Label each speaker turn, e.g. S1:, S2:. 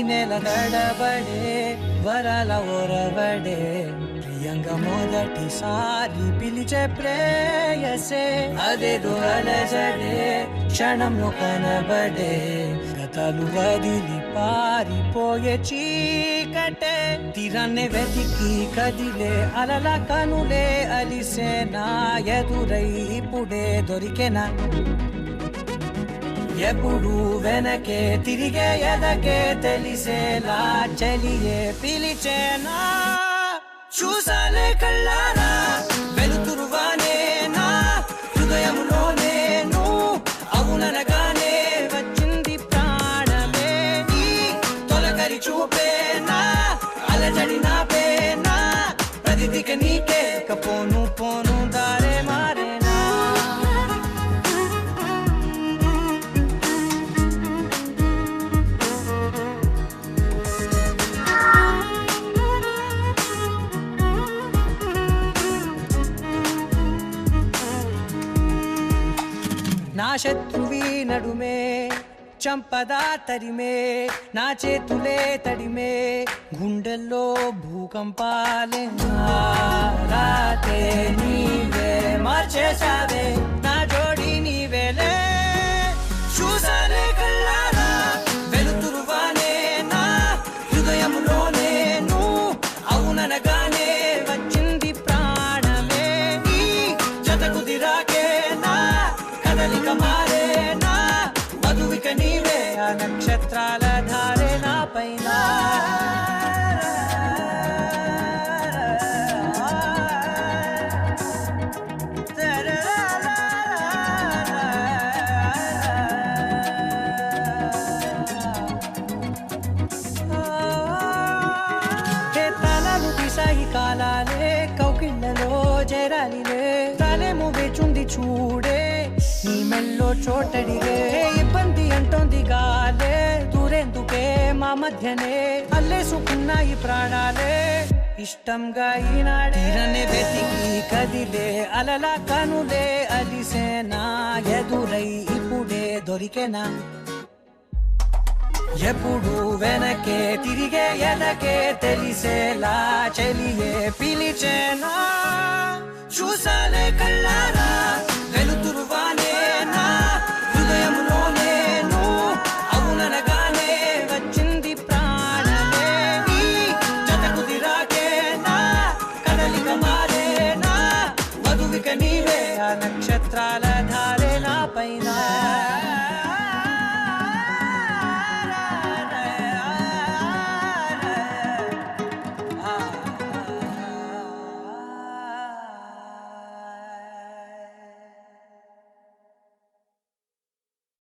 S1: నెల నడబడే వరాల ఒరవడే ప్రియంగా మొదటిసారి పిలిచే ప్రేయసే అదేదో అలజడే క్షణంలో కనబడే గతాలు వదిలి పారిపోయే చీకటే తీరాన్నే వెతికి కదిలే అలల కనులే అలిసే నా ఎదురై ఇప్పుడే దొరికెనా ఎప్పుడు వెనకే తిరిగే ఎదకే తెలిసేలా చలియే పిలిచేనా చూసాలే కళ్ళారా వెలుతురువానే నా హృదయములో నేను అవుననగానే వచ్చింది ప్రాణమే నీ తొలకరి చూపేనా అలజడి నాపేనా ప్రతిదిక నీకే పోను పోను దారే మారేనా నా శత్రువి నడుమే చంపదా తరిమే నా చేతులే తడిమే గుండెల్లో భూకంపాలే రాతే నీవే మార్చేసావే నా జోడి నీవేలే చూసాలే కళ్ళారా వెలుతురువానే నా హృదయములో నేను అవుననగానే వచ్చింది ప్రాణమే నీ జతకు దిరాకే నా కదలిక మారేనా మధువిక నీవే ఆ నక్షత్రాల ధారే నా పైన తలాలు తీసాయి కాలాలే కౌకిళ్ళలో చేరాలిలే తాలేమో వేచుంది చూడే నీ మెల్లో చోటడిగే ఇబ్బంది అంటోంది గాలే దూరేందుకే మా మధ్యనే అల్లేసుకున్నాయి ప్రాణాలే ఇష్టంగా ఈనాడే తీరనే వెతికి కదిలే అలల కనులే అలిసేనా ఎదురై ఇప్పుడే దొరికెనా ఎప్పుడు వెనకే తిరిగే ఎదకే తెలిసేలా చలియే పిలిచేనా చూసాలే కళ్ళారా వెలుతురు